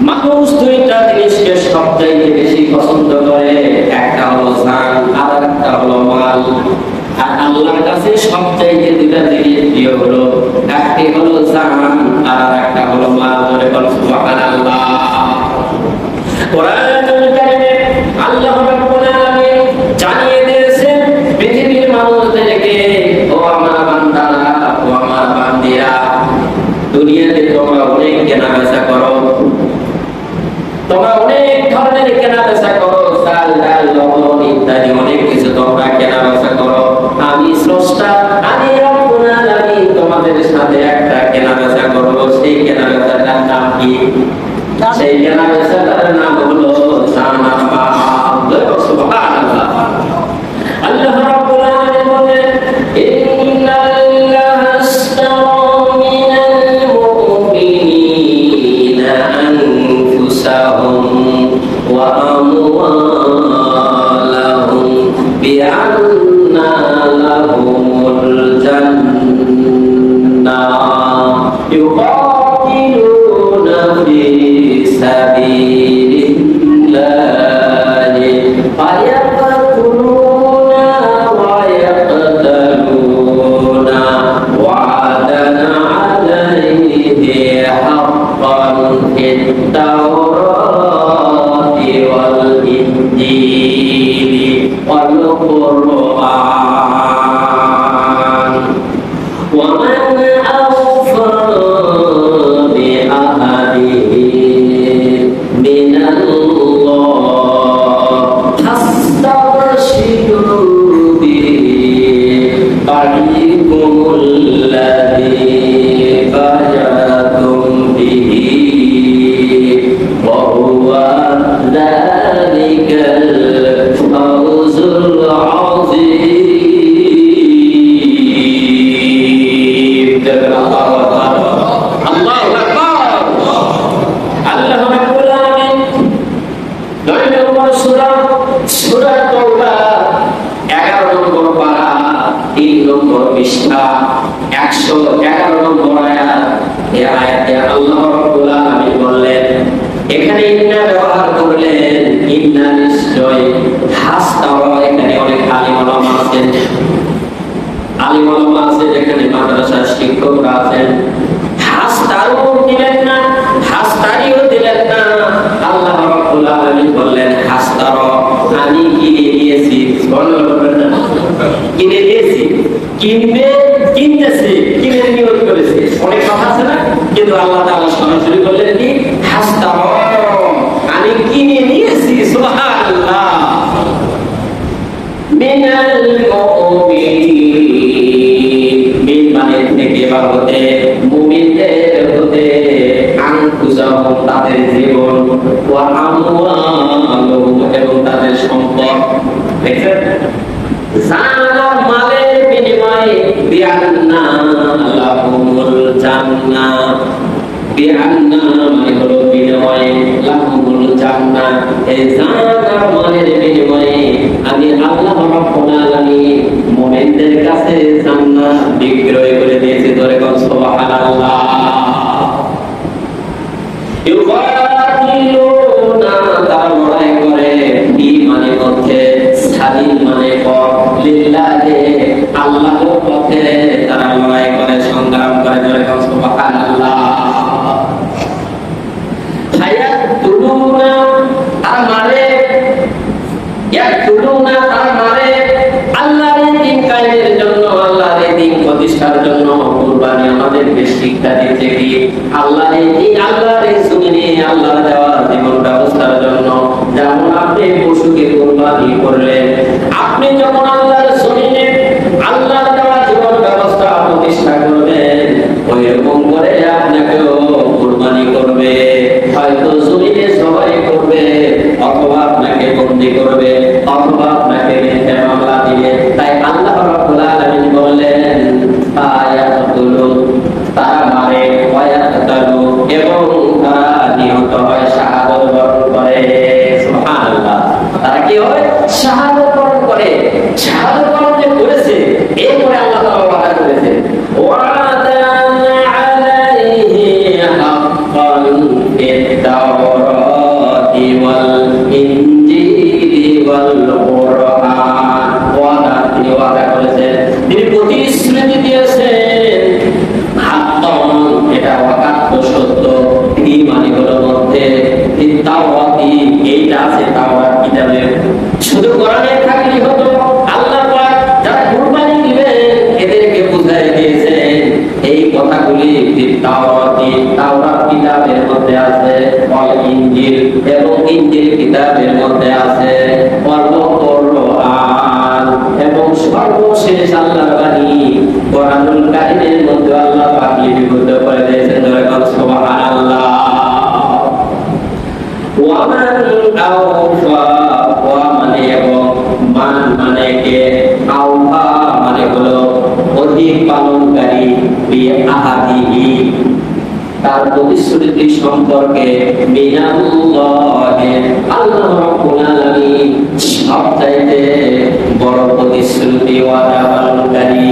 মানুষ দুইটা জিনিসকে সবচাইতে বেশি পছন্দ করে, একটা হলো জান আর একটা হলো মাল। আর আল্লাহর কাছে সবচাইতে দুইটা জিনিস প্রিয় হলো, একটি হলো জান আর একটা হলো মাল। ধরে বল সুবহানাল্লাহ। কোরআনুল কারীমে আল্লাহ রাব্বুল আলামিন জানিয়ে দিয়েছেন পৃথিবীর মানুষদেরকে, ও আমার বান্দারা, ও আমার বান্দিরা, দুনিয়াতে তোমরা অনেক কেনাবেচা করো, তোমরা অনেক ধরনের কেনাবেচা করো, চাল ডাল লবণ ইত্যাদি অনেক কিছু তোমরা কেনাবেচা করো। আমি স্রষ্টা, আমি রব্বুল আলামিন তোমাদের সাথে একটা কেনাবেচা করব। সেই কেনাবেচাটার নাম কি? সেই কেনাবেচাটার নাম হলো জানামা। সুবহানাল্লাহ। আল্লাহ রাব্বুল আলামিন বলেন, ইন্নাল্লাহা আশতারা মিনাল মুমিনিনা আনফুসাহুম ওয়া আমওয়ালাহুম বিআন্না লাহুমুল জান্নাহ ইউকাতিলুনা ফি সাবিলিল্লাহি ফায়াকতুলুনা ওয়া ইয়াকতুলুনা ওয়া'দান আলাইহি হাক্কান ফিত-তাওরাতি ওয়াল ইনজিলি ওয়াল কুরআন ওয়া মান আওফা বিআহদিহি মিনাল্লাহ ফাস্তাবশিরু বিহি বা'দিকুমুল্লাযী বায়াতুম বিহি ওয়া হুয়া যালিকাল ফাওজুল আযীম। আল্লাহু আকবার। আল্লাহ রাব্বুল আলামিন 9 নম্বর সূরা, সূরা তাওবা 11 নম্বর পারা 3 নম্বর পৃষ্ঠা 111 নম্বর আয়াত। এই আয়াতে আল্লাহ রাব্বুল আলামিন বললেন, এখানে ইন্না ব্যবহার করলেন, ইন্না নিশ্চয়, হাসতারা, এখানে অনেক আলিম ওলামা আছেন, আলিম ওলামা আছে, যেখানে মাদ্রাসার শিক্ষকরা আছেন। হাসতারও দিলেন না, হাসতারিও দিলেন না। আল্লাহ রাব্বুল আলামিন বললেন হাসতারা, আমি কিনে দিয়েছি। বলবেন না, কিনে দিয়েছি, কিনবে, কিনতেছি, কিনে নিয়োগ করেছি। অনেক কথা আছে না, কিন্তু আল্লাহ তাআলা সরাসরি বললেন কি? হাসতারা, আমি কিনে নিয়েছি। সুবহানাল্লাহ। মিনাল মুমিনিন, মিন মানে থেকে বা হতে, মুমিনদের হতে, আনফুসাহুম তাদের জীবন, ওয়া আমওয়ালুহুম এবং তাদের সম্পদ। দেখেন, জানা মালের বিনিময়ে বিআন্না লাহুমুল জান্নাহ, বিআন্না মানে হলো বিনিময়ে, লাহুমুল জান্নাহ, এই জানা মালের বিনিময়ে আমি আল্লাহ রাব্বুল আলামিন মুমিনদের কাছে জান্নাত বিক্রয় করে দিয়েছি। ধরে বল সুবহানাল্লাহ। ইউকাতিলুনা, তারা লড়াই করে, ঈমানের মধ্যে, সাবিল মানে পথ, লিল্লাহি আল্লাহর পথে তারা লড়াই করে, সংগ্রাম করে। ধরে বল সুবহানাল্লাহ। হায়াতুলুনা, তারা মারে, ইয়াতুলুনা, তারা মারে আল্লাহর দ্বীন কায়েমের জন্য, আল্লাহর দ্বীন প্রতিষ্ঠার জন্য। কুরবানি আমাদেরকে শিক্ষা দিতে গিয়ে আল্লাহর দ্বীন, আল্লাহর জমিনে আল্লাহর দেওয়া জীবন ব্যবস্থার জন্য। যেমন আপনি পশুকে কুরবানি করলেন, আপনি যখন আল্লাহর জমিনে আল্লাহর দেওয়া জীবন ব্যবস্থা প্রতিষ্ঠা করবেন, ওই রকম করে আপনাকেও কুরবানি করবে। হয়তো জমিনে সবাই করবে, অথবা আপনাকে বন্দী করবে, অথবা আপনাকে মিথ্যা মামলা দিবে। তাই আল্লাহ রাব্বুল আলামিন বললেন আয়াতুল, তারা মারে, ওয়ায়াতালু এবং এটা অকাট্য সত্য। মানে হলো মধ্যে তাওরাতি, এইটা আছে তাওরাত কিতাবে। শুধু কোরআনে থাকলে হতো, আল্লাহ পাক যারা কুরবানি দিবে এদেরকে বুঝাই দিয়েছেন এই কথাগুলি তাওরাতি, তাওরাত কিতাবের মধ্যে আছে, ওয়াল ইনজিল এবং ইনজিল কিতাবের মধ্যে আছে, ওয়াল কুরআন এবং সর্বশেষ আল্লাহর বাণী কোরআনুল কারীমের মধ্যে আল্লাহ পাক লিপিবদ্ধ করে দিয়েছেন। সুবহানাল্লাহ। ওয়া মান আওফা, ওয়া মানে এবং, মান মানে কে, আওফা মানে হলো অধিক পালনকারী, বিআহাদিহি তার প্রতিশ্রুতি সম্পর্কে, মিনাল্লাহি আল্লাহ রাব্বুল আলামিন সবচাইতে বড় প্রতিশ্রুতি ওয়াদা পালনকারী।